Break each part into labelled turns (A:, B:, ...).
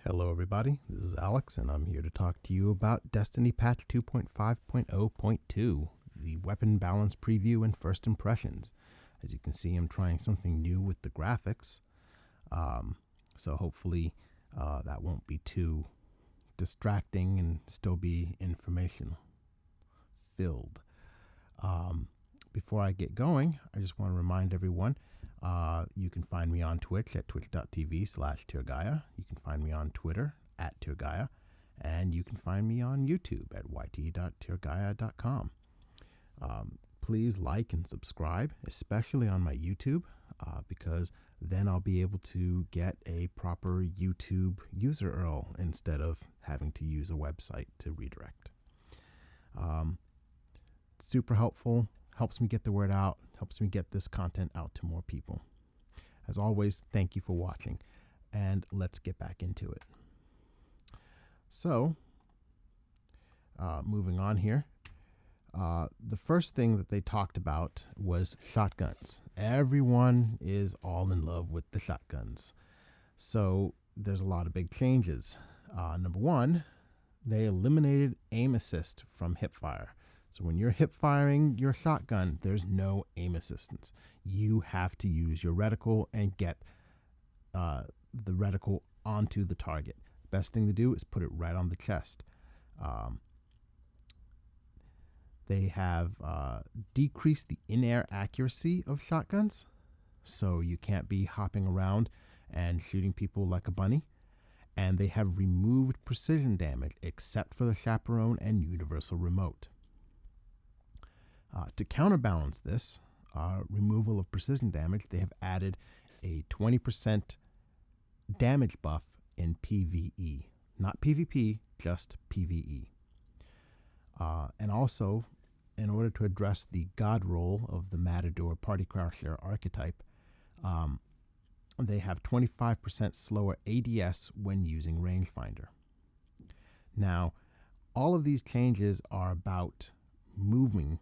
A: Hello everybody, this is Alex and I'm here to talk to you about Destiny patch 2.5.0.2, the weapon balance preview and first impressions. As you can see, I'm trying something new with the graphics, so hopefully that won't be too distracting and still be information filled. Before I get going, I just want to remind everyone, you can find me on Twitch at twitch.tv/TierGaia. You can find me on Twitter at TierGaia. And you can find me on YouTube at yt.tiergaia.com. Please like and subscribe, especially on my YouTube, because then I'll be able to get a proper YouTube user URL instead of having to use a website to redirect. Super helpful. Helps me get the word out, helps me get this content out to more people. As always, thank you for watching, and let's get back into it. So, moving on here, the first thing that they talked about was shotguns. Everyone is all in love with the shotguns. So, there's a lot of big changes. Number one, they eliminated aim assist from hipfire. So when you're hip firing your shotgun, there's no aim assistance. You have to use your reticle and get the reticle onto the target. Best thing to do is put it right on the chest. They have decreased the in-air accuracy of shotguns, so you can't be hopping around and shooting people like a bunny. And they have removed precision damage except for the chaperone and universal remote. To counterbalance this removal of precision damage, they have added a 20% damage buff in PvE. Not PvP, just PvE. And also, in order to address the god roll of the Matador Party Crasher archetype, they have 25% slower ADS when using rangefinder. Now, all of these changes are about moving,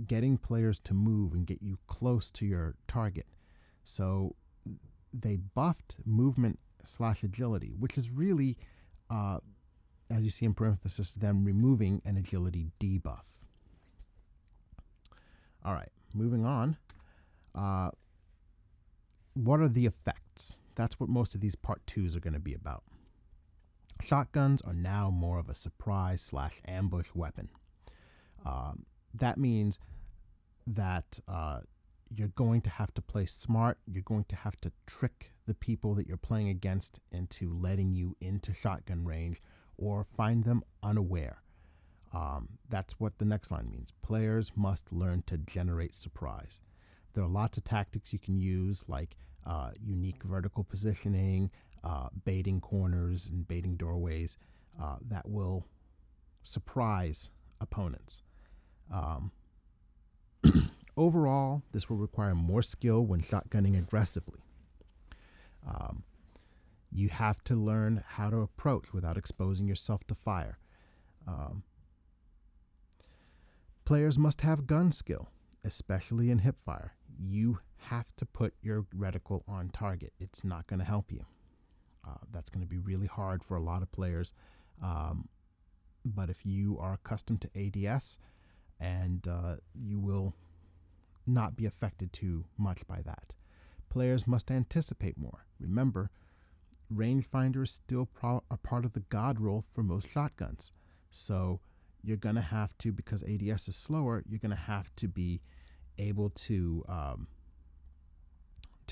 A: getting players to move and get you close to your target. So they buffed movement / agility, which is really, as you see in parenthesis, them removing an agility debuff. All right, moving on. What are the effects? That's what most of these part 2s are going to be about. Shotguns are now more of a surprise / ambush weapon. That means that you're going to have to play smart. You're going to have to trick the people that you're playing against into letting you into shotgun range or find them unaware. That's what the next line means. Players must learn to generate surprise. There are lots of tactics you can use, like unique vertical positioning, baiting corners and baiting doorways that will surprise opponents. Overall, this will require more skill when shotgunning aggressively. You have to learn how to approach without exposing yourself to fire. Players must have gun skill, especially in hipfire. You have to put your reticle on target. It's not going to help you. That's going to be really hard for a lot of players. But if you are accustomed to ADS, and you will not be affected too much by that. Players must anticipate more. Remember, rangefinder is still a part of the god roll for most shotguns. So you're going to have to, because ADS is slower, you're going to have to be able to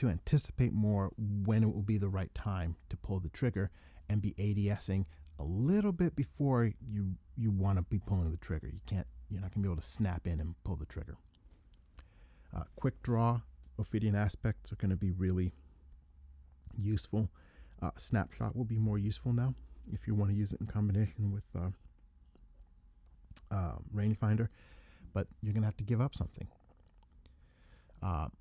A: anticipate more when it will be the right time to pull the trigger and be ADSing a little bit before you want to be pulling the trigger. You're not going to be able to snap in and pull the trigger. Quick draw, Ophidian aspects are going to be really useful. Snapshot will be more useful now if you want to use it in combination with rangefinder, but you're going to have to give up something. The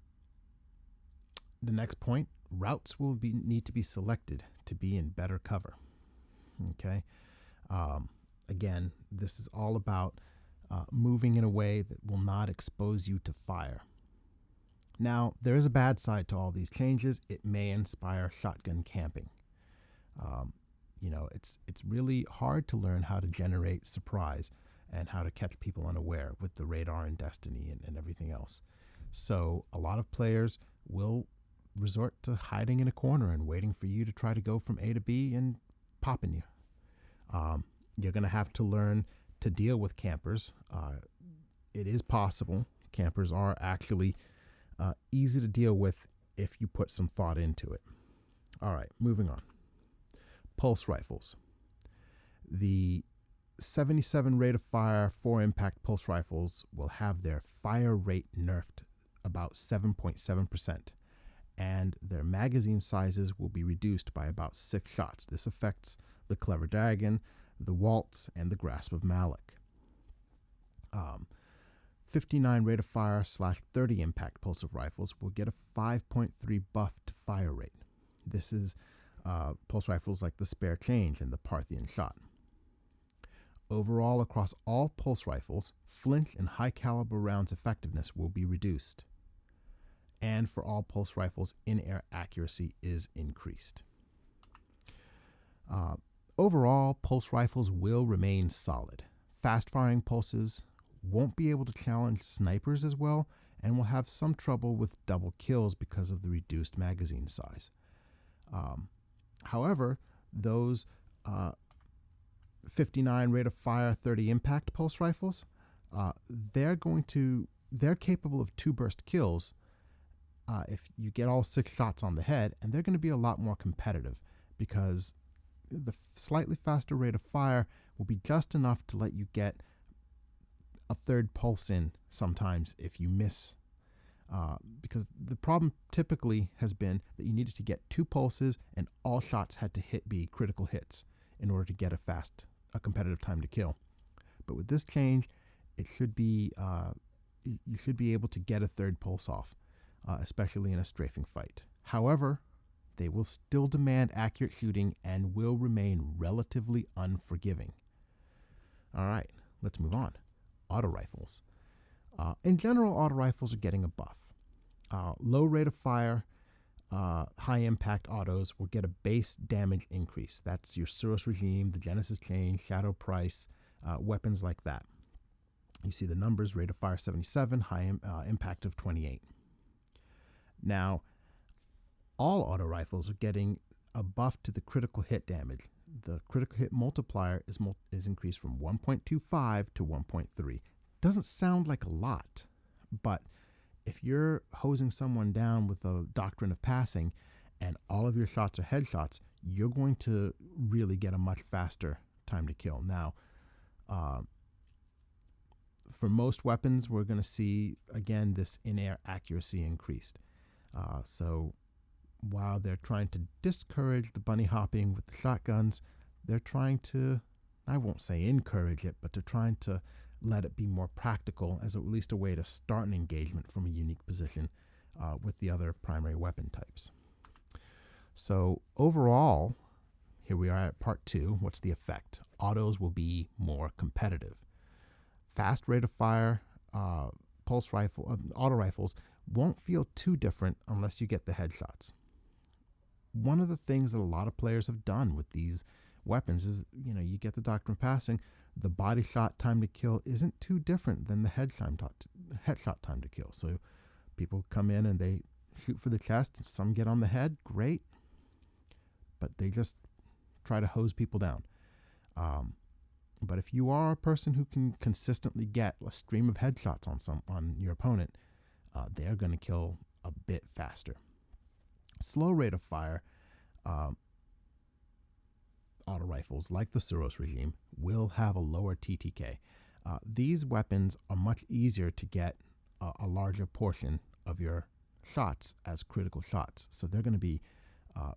A: next point, routes will need to be selected to be in better cover. Okay. Again, this is all about moving in a way that will not expose you to fire. Now, there is a bad side to all these changes. It may inspire shotgun camping. it's really hard to learn how to generate surprise and how to catch people unaware with the radar and Destiny and everything else. So a lot of players will resort to hiding in a corner and waiting for you to try to go from A to B and popping you. You're going to have to learn to deal with campers. It is possible. Campers are actually easy to deal with if you put some thought into it. All right, moving on. Pulse rifles. The 77 rate of fire 4-impact pulse rifles will have their fire rate nerfed about 7.7%, and their magazine sizes will be reduced by about 6 shots. This affects the Clever Dragon, the Waltz, and the Grasp of Malik. 59 rate of fire / 30 impact pulsive rifles will get a 5.3 buff to fire rate. This is pulse rifles like the Spare Change and the Parthian Shot. Overall, across all pulse rifles, flinch and high caliber rounds effectiveness will be reduced. And for all pulse rifles, in-air accuracy is increased. Overall, pulse rifles will remain solid. Fast-firing pulses won't be able to challenge snipers as well, and will have some trouble with double kills because of the reduced magazine size. However, those 59 rate of fire 30 impact pulse rifles, they're capable of 2 burst kills if you get all 6 shots on the head, and they're going to be a lot more competitive because the slightly faster rate of fire will be just enough to let you get a 3rd pulse in sometimes if you miss, because the problem typically has been that you needed to get 2 pulses and all shots had to be critical hits in order to get a competitive time to kill. But with this change, it should be you should be able to get a 3rd pulse off, especially in a strafing fight. However, they will still demand accurate shooting and will remain relatively unforgiving. All right, let's move on. Auto rifles. In general, auto rifles are getting a buff. Low rate of fire, high impact autos will get a base damage increase. That's your Suros Regime, the Genesis Chain, Shadow Price, weapons like that. You see the numbers: rate of fire 77, high impact of 28. Now, all auto rifles are getting a buff to the critical hit damage. The critical hit multiplier is increased from 1.25 to 1.3. Doesn't sound like a lot, but if you're hosing someone down with a Doctrine of Passing and all of your shots are headshots, you're going to really get a much faster time to kill. Now, for most weapons, we're going to see, again, this in-air accuracy increased. So while they're trying to discourage the bunny hopping with the shotguns, they're trying to, I won't say encourage it, but they're trying to let it be more practical as at least a way to start an engagement from a unique position with the other primary weapon types. So overall, here we are at part 2. What's the effect? Autos will be more competitive. Fast rate of fire, auto rifles won't feel too different unless you get the headshots. One of the things that a lot of players have done with these weapons is, you get the Doctrine of Passing, the body shot time to kill isn't too different than the headshot time to kill. So people come in and they shoot for the chest. Some get on the head, great, but they just try to hose people down. But if you are a person who can consistently get a stream of headshots on your opponent, they're going to kill a bit faster. Slow rate of fire auto rifles, like the Suros Regime, will have a lower TTK. These weapons are much easier to get a larger portion of your shots as critical shots. So they're going to be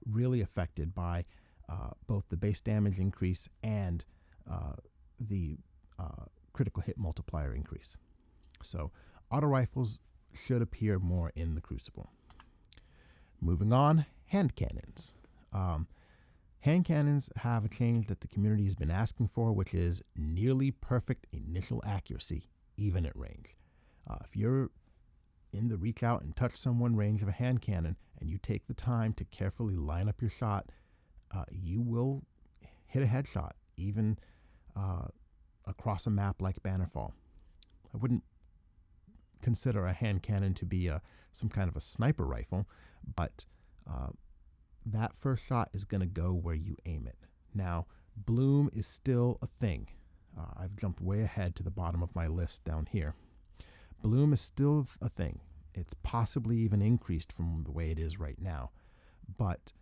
A: really affected by both the base damage increase and the critical hit multiplier increase. So auto rifles should appear more in the Crucible. Moving on, hand cannons. Hand cannons have a change that the community has been asking for, which is nearly perfect initial accuracy, even at range. If you're in the reach out and touch someone range of a hand cannon and you take the time to carefully line up your shot, you will hit a headshot, even across a map like Bannerfall. I wouldn't consider a hand cannon to be some kind of a sniper rifle, but that first shot is going to go where you aim it. Now, bloom is still a thing. I've jumped way ahead to the bottom of my list down here. Bloom is still a thing. It's possibly even increased from the way it is right now, but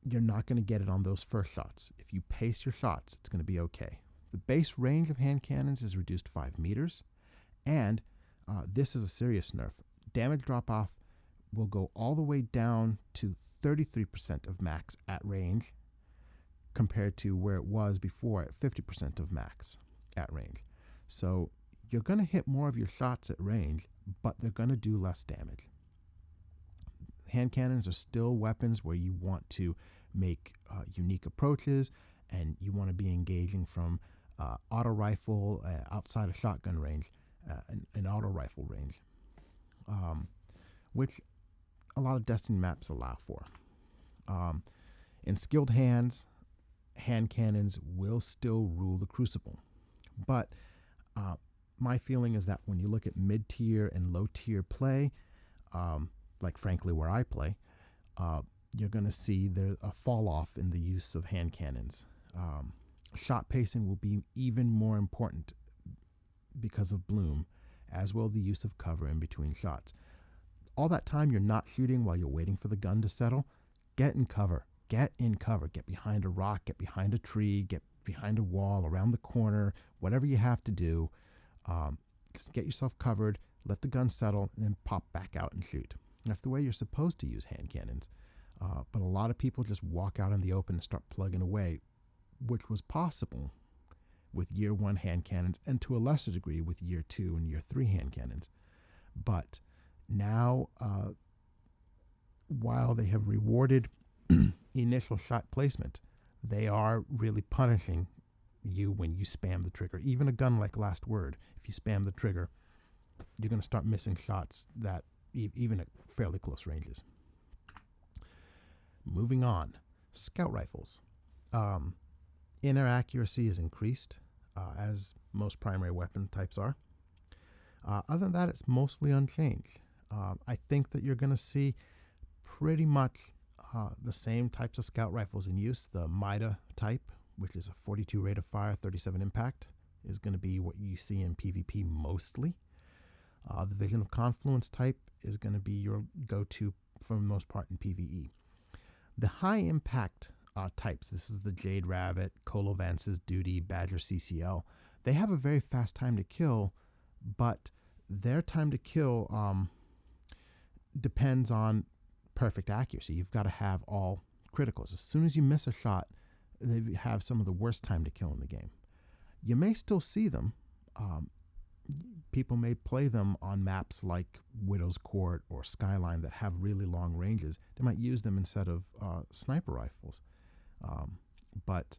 A: you're not going to get it on those first shots. If you pace your shots, it's going to be okay. The base range of hand cannons is reduced 5 meters, and this is a serious nerf. Damage drop-off will go all the way down to 33% of max at range, compared to where it was before at 50% of max at range. So you're going to hit more of your shots at range, but they're going to do less damage. Hand cannons are still weapons where you want to make unique approaches, and you want to be engaging from auto rifle outside of shotgun range and auto rifle range, which a lot of Destiny maps allow for. In skilled hands, hand cannons will still rule the Crucible, but my feeling is that when you look at mid-tier and low-tier play, like frankly where I play, you're going to see there a fall off in the use of hand cannons. Shot pacing will be even more important because of bloom, as will the use of cover in between shots. All that time you're not shooting while you're waiting for the gun to settle, get in cover. Get in cover. Get behind a rock, get behind a tree, get behind a wall, around the corner, whatever you have to do. Just get yourself covered, let the gun settle, and then pop back out and shoot. That's the way you're supposed to use hand cannons. But a lot of people just walk out in the open and start plugging away, which was possible with year 1 hand cannons, and to a lesser degree with year 2 and year 3 hand cannons. But now, while they have rewarded initial shot placement, they are really punishing you when you spam the trigger. Even a gun like Last Word, if you spam the trigger, you're going to start missing shots that even at fairly close ranges. Moving on, scout rifles. Inner accuracy is increased, as most primary weapon types are. Other than that, it's mostly unchanged. I think that you're going to see pretty much the same types of scout rifles in use. The MIDA type, which is a 42 rate of fire, 37 impact, is going to be what you see in PvP mostly. The Vision of Confluence type is going to be your go-to for the most part in PvE. The high impact types, this is the Jade Rabbit, Colo Vance's Duty, Badger CCL, they have a very fast time to kill, but their time to kill depends on perfect accuracy. You've got to have all criticals. As soon as you miss a shot, they have some of the worst time to kill in the game. You may still see them. People may play them on maps like Widow's Court or Skyline that have really long ranges. They might use them instead of sniper rifles. But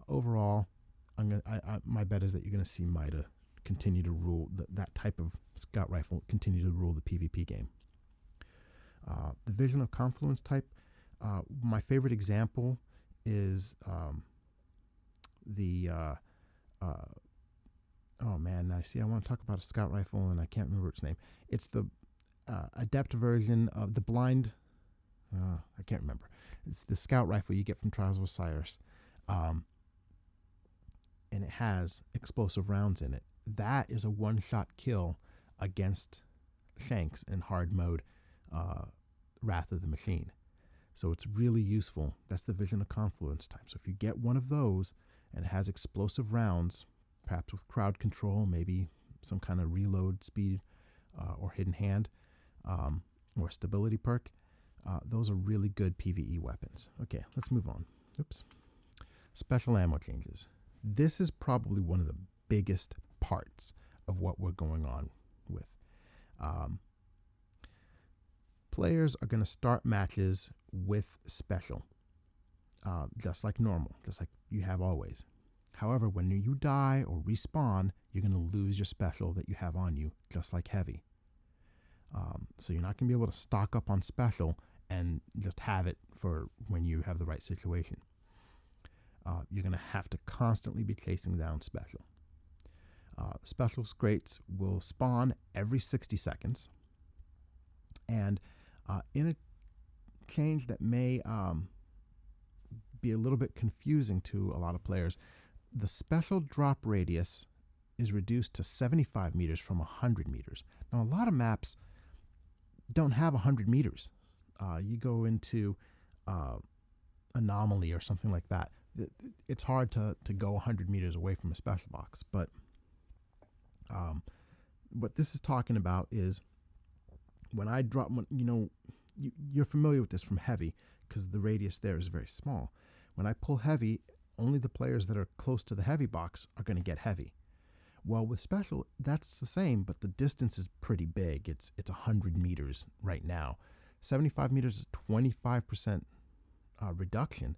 A: overall, my bet is that you're going to see MIDA continue to rule, that type of scout rifle continue to rule the PvP game. The Vision of Confluence type, my favorite example is oh man, now see, I want to talk about a scout rifle and I can't remember its name. It's the adept version of the blind, I can't remember. It's the scout rifle you get from Trials of Osiris. And it has explosive rounds in it. That is a one-shot kill against Shanks in hard mode, Wrath of the Machine. So it's really useful. That's the Vision of Confluence type. So if you get one of those and it has explosive rounds, perhaps with crowd control, maybe some kind of reload speed or hidden hand or stability perk, those are really good PvE weapons. Okay, let's move on. Oops. Special ammo changes. This is probably one of the biggest parts of what we're going on with. Players are going to start matches with special, just like normal, just like you have always. However, when you die or respawn, you're going to lose your special that you have on you, just like heavy. So you're not going to be able to stock up on special and just have it for when you have the right situation. you're going to have to constantly be chasing down special. Special crates will spawn every 60 seconds. And in a change that may be a little bit confusing to a lot of players, the special drop radius is reduced to 75 meters from 100 meters. Now, a lot of maps don't have 100 meters. You go into Anomaly or something like that. It's hard to go 100 meters away from a special box. But what this is talking about is when I drop, you're familiar with this from heavy because the radius there is very small. When I pull heavy, only the players that are close to the heavy box are going to get heavy. Well, with special, that's the same, but the distance is pretty big. It's 100 meters right now. 75 meters is 25% reduction.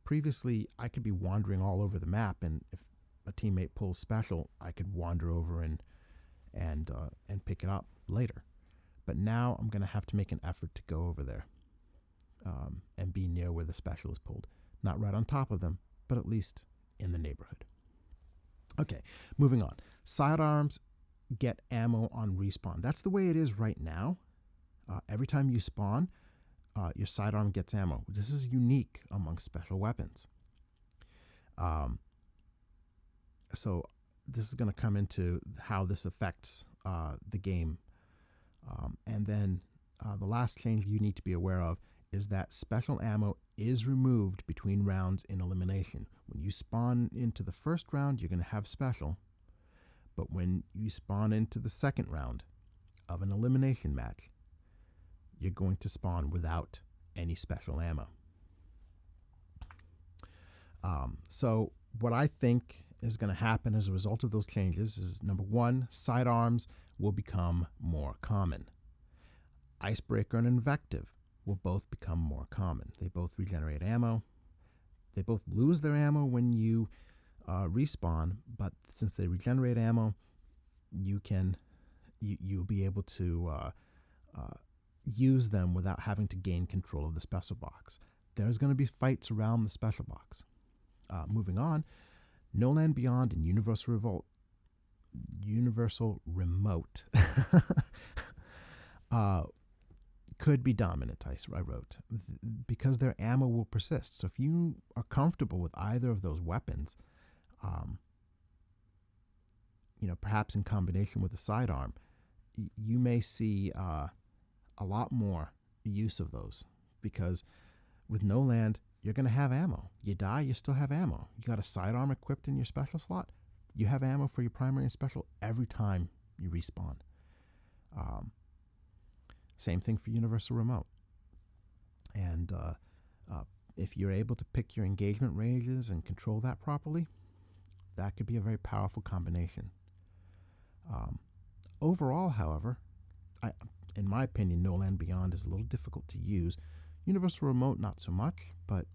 A: Previously I could be wandering all over the map, and if a teammate pulls special, I could wander over and pick it up later. But now I'm going to have to make an effort to go over there and be near where the special is pulled. Not right on top of them, but at least in the neighborhood. Okay, moving on. Sidearms get ammo on respawn. That's the way it is right now. Every time you spawn, your sidearm gets ammo. This is unique among special weapons. So this is going to come into how this affects the game. And then the last change you need to be aware of is that special ammo is removed between rounds in elimination. When you spawn into the first round, you're going to have special. But when you spawn into the second round of an elimination match, you're going to spawn without any special ammo. So what I think is going to happen as a result of those changes is, number one, sidearms will become more common. Icebreaker and Invective will both become more common. They both regenerate ammo. They both lose their ammo when you respawn, but since they regenerate ammo, you'll be able to use them without having to gain control of the special box. There's going to be fights around the special box. Moving on, No Land Beyond and Universal Remote could be dominant, I wrote, because their ammo will persist. So if you are comfortable with either of those weapons, perhaps in combination with a sidearm, you may see a lot more use of those, because with No Land, you're going to have ammo. You die, you still have ammo. You got a sidearm equipped in your special slot, you have ammo for your primary and special every time you respawn. Same thing for Universal Remote. And if you're able to pick your engagement ranges and control that properly, that could be a very powerful combination. Overall, however, in my opinion, No Land Beyond is a little difficult to use. Universal Remote, not so much, but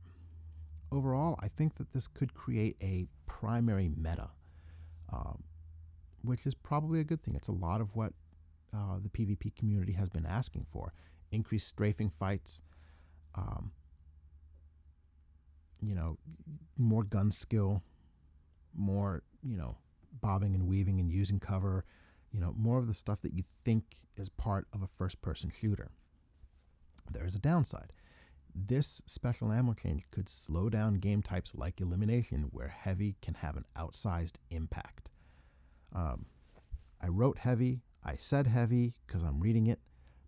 A: overall, I think that this could create a primary meta, which is probably a good thing. It's a lot of what the PvP community has been asking for. Increased strafing fights, more gun skill, more, bobbing and weaving and using cover, more of the stuff that you think is part of a first-person shooter. There's a downside. This special ammo change could slow down game types like elimination, where heavy can have an outsized impact. I wrote heavy, I said heavy because I'm reading it,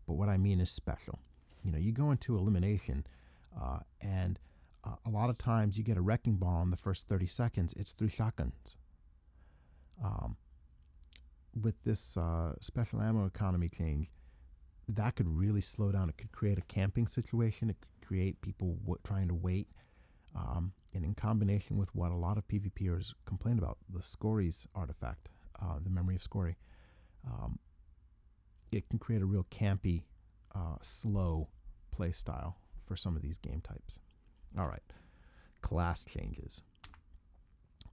A: but what I mean is special. You go into elimination, and a lot of times you get a wrecking ball in the first 30 seconds. It's 3 shotguns. With this special ammo economy change, that could really slow down. It could create a camping situation. It could create people trying to wait. And in combination with what a lot of PvPers complain about, the Scories artifact, the memory of Scory, it can create a real campy, slow play style for some of these game types. All right, class changes.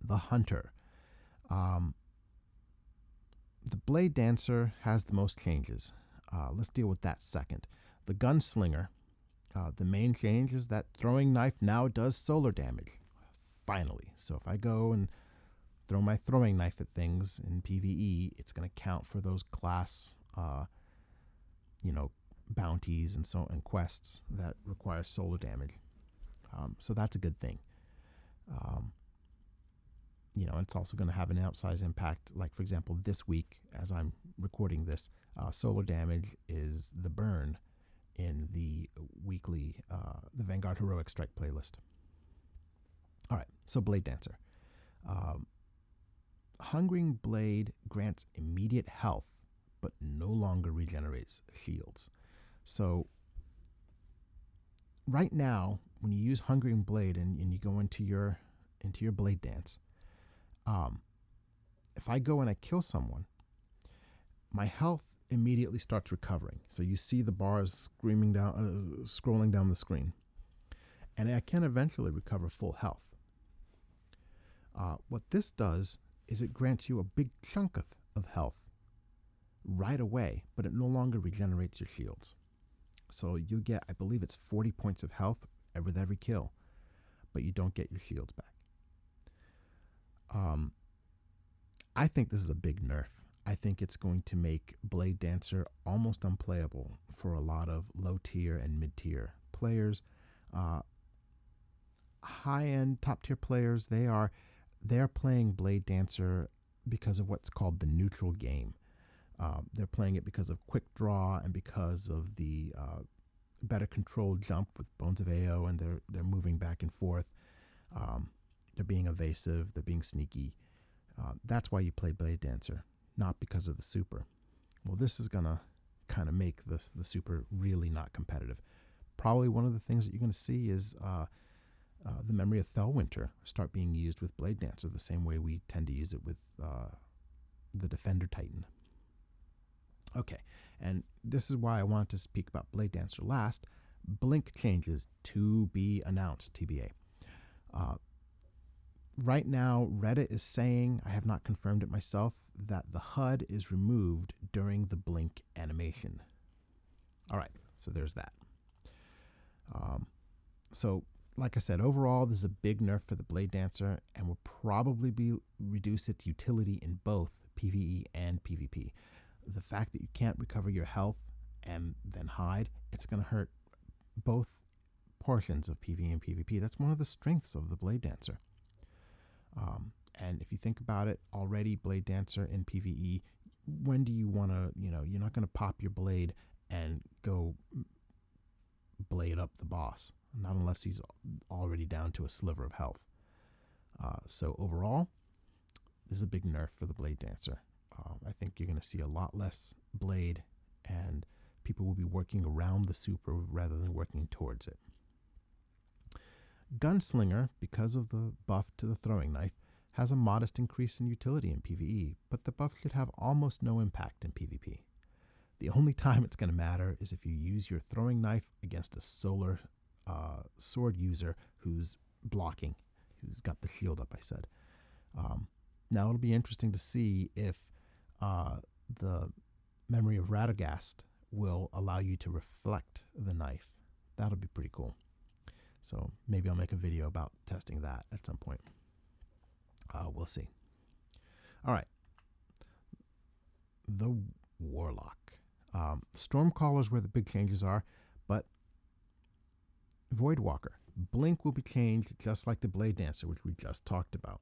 A: The Hunter. The Blade Dancer has the most changes. Let's deal with that second. The Gunslinger The main change is that throwing knife now does solar damage. Finally. So if I go and throw my throwing knife at things in PvE, it's going to count for those class, bounties and quests that require solar damage. So that's a good thing. It's also going to have an outsized impact. Like, for example, this week, as I'm recording this, solar damage is the burn in the weekly, the Vanguard Heroic Strike playlist. All right, so Blade Dancer. Hungering Blade grants immediate health, but no longer regenerates shields. So right now, when you use Hungering Blade and you go into your Blade Dance, if I go and I kill someone, my health immediately starts recovering. So you see the bars scrolling down the screen, and I can eventually recover full health. What this does is it grants you a big chunk of health right away, but it no longer regenerates your shields. So you get, I believe it's 40 points of health with every kill, but you don't get your shields back. I think this is a big nerf. I think it's going to make Blade Dancer almost unplayable for a lot of low tier and mid tier players. High end, top tier players, they're playing Blade Dancer because of what's called the neutral game. They're playing it because of quick draw and because of the better controlled jump with Bones of AO, and they're moving back and forth. They're being evasive. They're being sneaky. That's why you play Blade Dancer, not because of the super. Well, this is going to kind of make the super really not competitive. Probably one of the things that you're going to see is the Memory of Fellwinter start being used with Blade Dancer the same way we tend to use it with the Defender Titan. Okay, and this is why I wanted to speak about Blade Dancer last. Blink changes to be announced, TBA. Right now, Reddit is saying, I have not confirmed it myself, that the HUD is removed during the blink animation. All right, so there's that. So, like I said, overall, this is a big nerf for the Blade Dancer and will probably reduce its utility in both PvE and PvP. The fact that you can't recover your health and then hide, it's going to hurt both portions of PvE and PvP. That's one of the strengths of the Blade Dancer. And if you think about it, already Blade Dancer in PvE, when do you want to, you're not going to pop your blade and go blade up the boss, not unless he's already down to a sliver of health. So overall, this is a big nerf for the Blade Dancer. I think you're going to see a lot less blade, and people will be working around the super rather than working towards it. Gunslinger, because of the buff to the throwing knife, has a modest increase in utility in PvE, but the buff should have almost no impact in PvP. The only time it's going to matter is if you use your throwing knife against a solar sword user who's blocking, who's got the shield up, I said. Now it'll be interesting to see if the Memory of Radagast will allow you to reflect the knife. That'll be pretty cool. So maybe I'll make a video about testing that at some point. We'll see. All right. The Warlock. Stormcaller is where the big changes are, but Voidwalker. Blink will be changed just like the Blade Dancer, which we just talked about.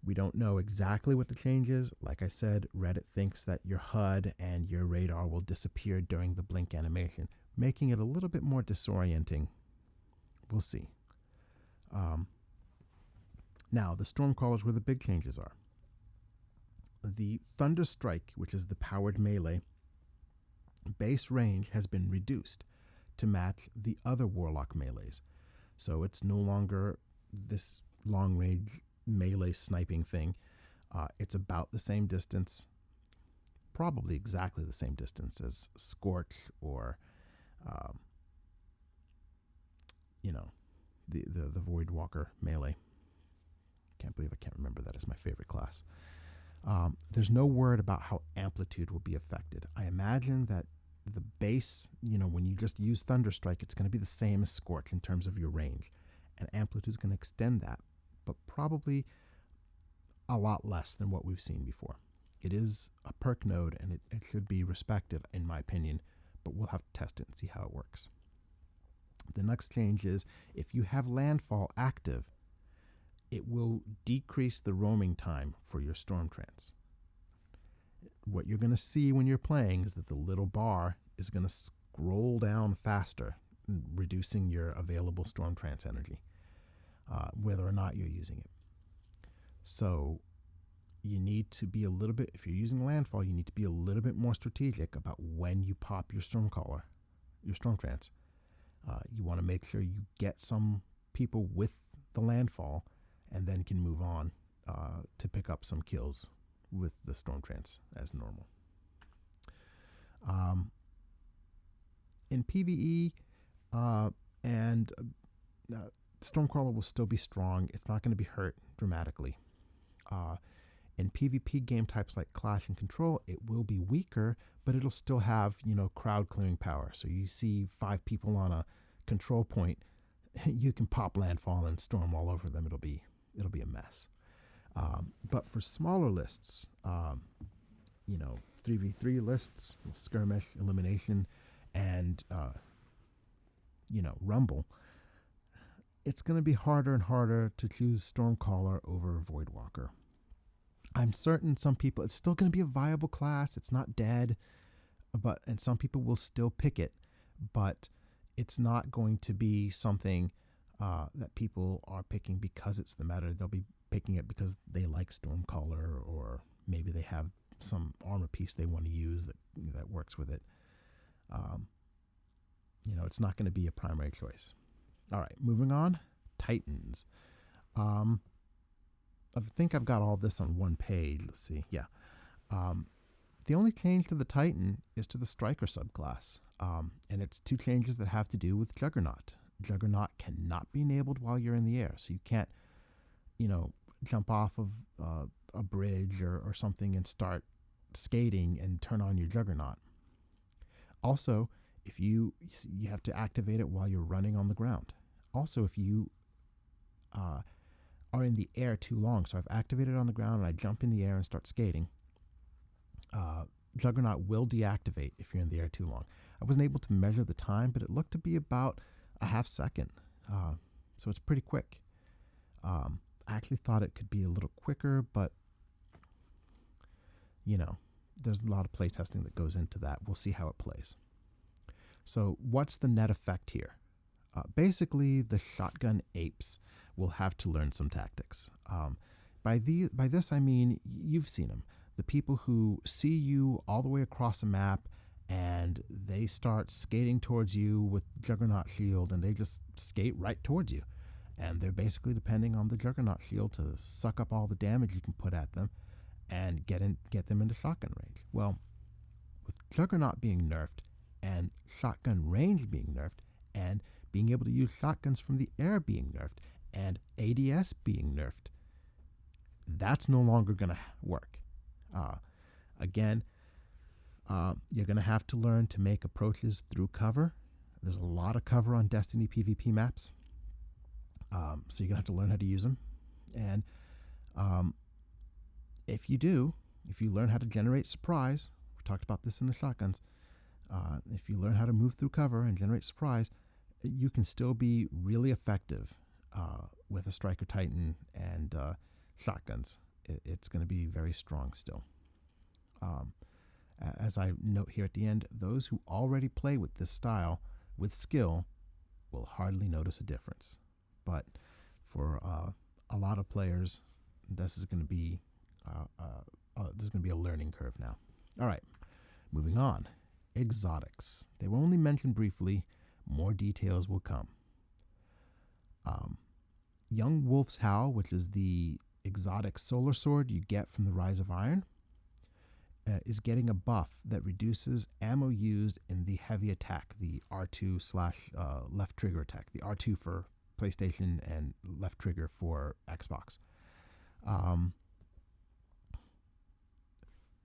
A: We don't know exactly what the change is. Like I said, Reddit thinks that your HUD and your radar will disappear during the blink animation, making it a little bit more disorienting. We'll see. Now, the Stormcaller is where the big changes are. The Thunder Strike, which is the powered melee, base range has been reduced to match the other Warlock melees. So it's no longer this long-range melee sniping thing. It's about the same distance, probably exactly the same distance as Scorch or, the Voidwalker melee. Can't believe I can't remember that as my favorite class. There's no word about how amplitude will be affected. I imagine that the base, when you just use Thunderstrike, it's going to be the same as Scorch in terms of your range. And Amplitude is going to extend that, but probably a lot less than what we've seen before. It is a perk node, and it should be respected, in my opinion, but we'll have to test it and see how it works. The next change is if you have Landfall active, it will decrease the roaming time for your Stormtrance. What you're going to see when you're playing is that the little bar is going to scroll down faster, reducing your available Stormtrance energy, whether or not you're using it. So you need to be a little bit, if you're using Landfall, you need to be a little bit more strategic about when you pop your Stormcaller, your Stormtrance. You want to make sure you get some people with the Landfall and then can move on to pick up some kills with the Stormtrance as normal. In PvE, and Stormcaller will still be strong. It's not going to be hurt dramatically. In PvP game types like Clash and Control, it will be weaker, but it'll still have, crowd clearing power. So you see 5 people on a control point, you can pop Landfall and storm all over them. It'll be a mess. But for smaller lists, 3v3 lists, skirmish, elimination, and Rumble, it's going to be harder and harder to choose Stormcaller over Voidwalker. I'm certain some people, it's still going to be a viable class. It's not dead, and some people will still pick it, but it's not going to be something that people are picking because it's the meta. They'll be picking it because they like Stormcaller, or maybe they have some armor piece they want to use that works with it. It's not going to be a primary choice. All right, moving on. Titans. I think I've got all this on one page. Let's see. Yeah. The only change to the Titan is to the Striker subclass. And it's 2 changes that have to do with Juggernaut. Juggernaut cannot be enabled while you're in the air. So you can't, jump off of a bridge or something and start skating and turn on your Juggernaut. Also, if you have to activate it while you're running on the ground. Also, if you are in the air too long, so I've activated it on the ground and I jump in the air and start skating, Juggernaut will deactivate if you're in the air too long. I wasn't able to measure the time, but it looked to be about a half second. So it's pretty quick. I actually thought it could be a little quicker, but there's a lot of playtesting that goes into that. We'll see how it plays. So what's the net effect here? Basically, the shotgun apes will have to learn some tactics. By this, I mean, you've seen them. The people who see you all the way across a map and they start skating towards you with Juggernaut Shield, and they just skate right towards you. And they're basically depending on the Juggernaut Shield to suck up all the damage you can put at them and get them into shotgun range. Well, with Juggernaut being nerfed and shotgun range being nerfed and being able to use shotguns from the air being nerfed and ADS being nerfed, that's no longer going to work. Again, you're going to have to learn to make approaches through cover. There's a lot of cover on Destiny PvP maps. So you're going to have to learn how to use them. And if you learn how to generate surprise, we talked about this in the shotguns, if you learn how to move through cover and generate surprise, you can still be really effective with a Striker Titan and shotguns. It's going to be very strong still. As I note here at the end, those who already play with this style with skill will hardly notice a difference. But for a lot of players, this is going to be there's going to be a learning curve now. All right, moving on. Exotics. They were only mentioned briefly. More details will come. Young Wolf's Howl, which is the exotic solar sword you get from the Rise of Iron, is getting a buff that reduces ammo used in the heavy attack, the R2 / left trigger attack, the R2 for PlayStation and left trigger for Xbox.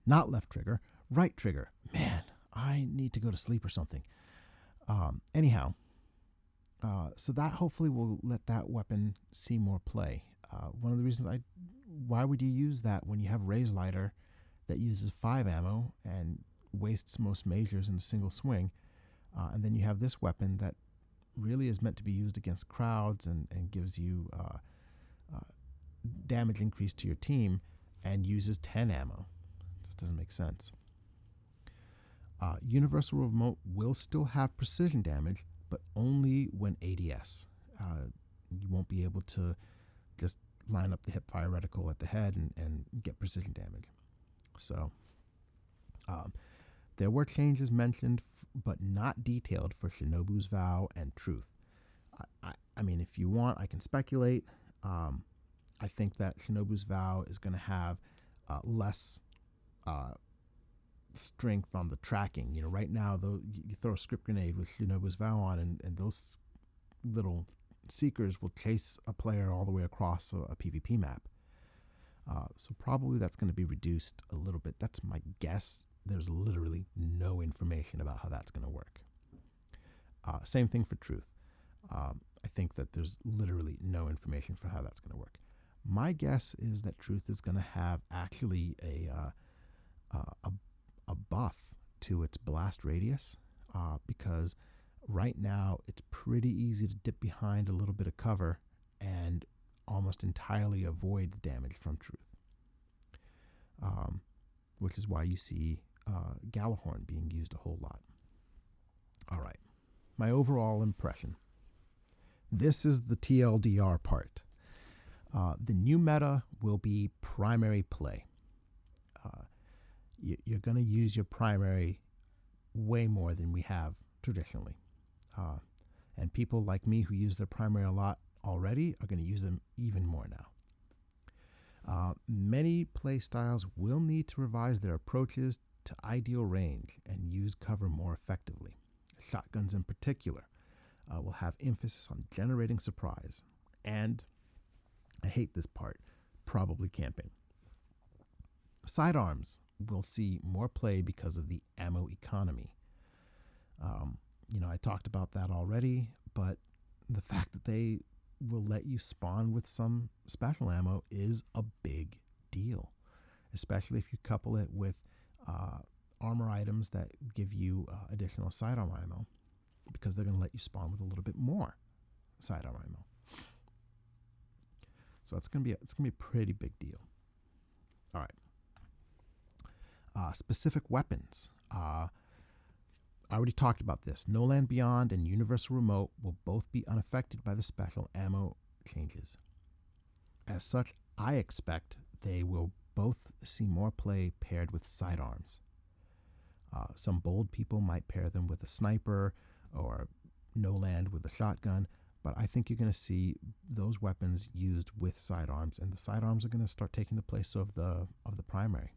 A: Not left trigger, right trigger. Man, I need to go to sleep or something. Anyhow, so that hopefully will let that weapon see more play. One of the reasons why would you use that when you have Ray's Lighter that uses 5 ammo and wastes most majors in a single swing, and then you have this weapon that really is meant to be used against crowds and gives you damage increase to your team and uses 10 ammo. Just doesn't make sense. Universal Remote will still have precision damage, but only when ADS. You won't be able to just line up the hipfire reticle at the head and get precision damage. So there were changes mentioned, but not detailed for Shinobu's Vow and Truth. I mean, if you want, I can speculate. I think that Shinobu's Vow is going to have less strength on the tracking. You know, right now, though, you throw a script grenade with Shinobu's Vow on, and those little seekers will chase a player all the way across a PvP map. So probably that's going to be reduced a little bit. That's my guess. There's literally no information about how that's going to work. Same thing for Truth. I think that there's literally no information for how that's going to work. My guess is that Truth is going to have actually a buff to its blast radius, because right now it's pretty easy to dip behind a little bit of cover and almost entirely avoid the damage from Truth, which is why you see Gjallarhorn being used a whole lot. All right, my overall impression. This is the TLDR part. The new meta will be primary play. You're going to use your primary way more than we have traditionally. And people like me who use their primary a lot already are going to use them even more now. Many play styles will need to revise their approaches to ideal range and use cover more effectively. Shotguns in particular will have emphasis on generating surprise and, I hate this part, probably camping. Sidearms will see more play because of the ammo economy. I talked about that already, but the fact that they will let you spawn with some special ammo is a big deal, especially if you couple it with armor items that give you additional sidearm ammo, because they're going to let you spawn with a little bit more sidearm ammo. So it's going to be a pretty big deal. All right. Specific weapons. I already talked about this. No Land Beyond and Universal Remote will both be unaffected by the special ammo changes. As such, I expect they will both see more play paired with sidearms. Some bold people might pair them with a sniper or No Land with a shotgun, but I think you're going to see those weapons used with sidearms, and the sidearms are going to start taking the place of the primary.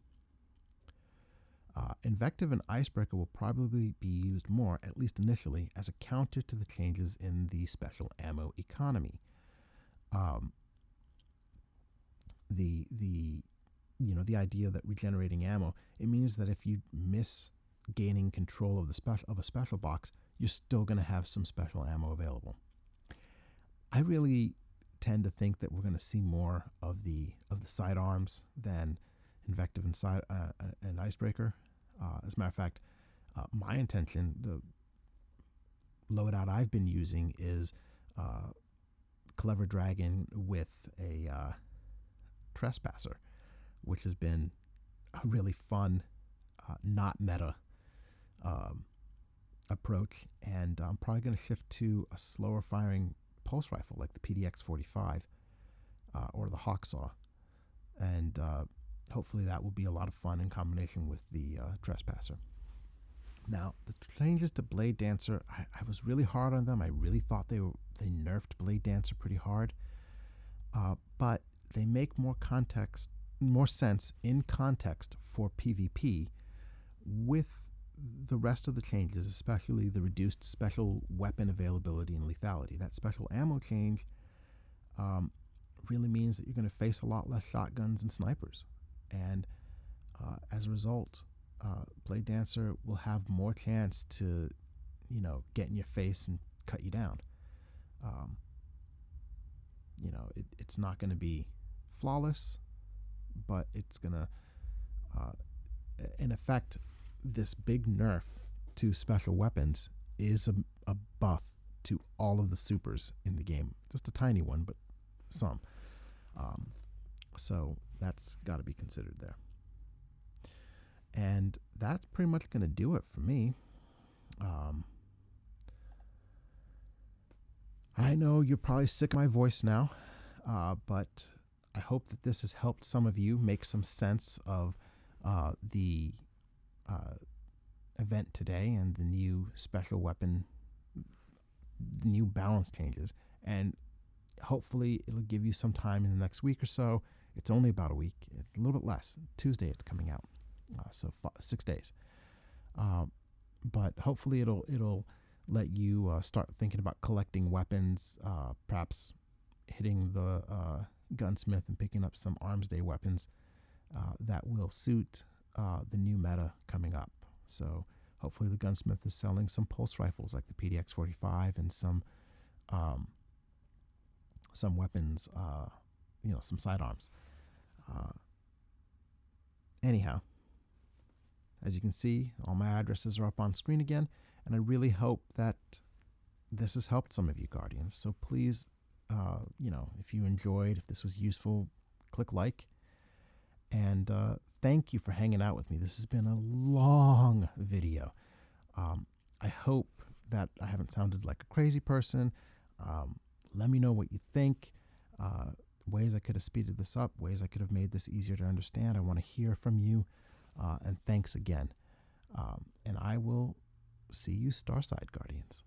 A: Invective and Icebreaker will probably be used more, at least initially, as a counter to the changes in the special ammo economy. The idea that regenerating ammo, it means that if you miss gaining control of a special box, you're still going to have some special ammo available. I really tend to think that we're going to see more of the sidearms than Invective and Icebreaker. As a matter of fact, my intention, the loadout I've been using is Clever Dragon with a Trespasser, which has been a really fun, not meta approach. And I'm probably going to shift to a slower firing pulse rifle like the PDX-45 or the Hawksaw. And hopefully that will be a lot of fun in combination with the Trespasser. Now, the changes to Blade Dancer, I was really hard on them. I really thought they nerfed Blade Dancer pretty hard. But they make more sense in context for PvP with the rest of the changes, especially the reduced special weapon availability and lethality. That special ammo change really means that you're going to face a lot less shotguns and snipers. And as a result, Blade Dancer will have more chance to, get in your face and cut you down. It's not going to be flawless, but it's going to, in effect, this big nerf to special weapons is a buff to all of the supers in the game. Just a tiny one, but some. So that's got to be considered there. And that's pretty much going to do it for me. I know you're probably sick of my voice now, but I hope that this has helped some of you make some sense of the event today and the new special weapon, new balance changes. And hopefully it'll give you some time in the next week or so. It's only about a week, a little bit less. Tuesday it's coming out, so 6 days. But hopefully it'll let you start thinking about collecting weapons, perhaps hitting the gunsmith and picking up some Arms Day weapons that will suit the new meta coming up. So hopefully the gunsmith is selling some pulse rifles like the PDX-45 and some weapons, some sidearms. Anyhow, as you can see, all my addresses are up on screen again, and I really hope that this has helped some of you Guardians. So please, if you enjoyed, if this was useful, click like. And thank you for hanging out with me. This has been a long video. I hope that I haven't sounded like a crazy person. Let me know what you think. Ways I could have speeded this up, ways I could have made this easier to understand. I want to hear from you. And thanks again. And I will see you Starside Guardians.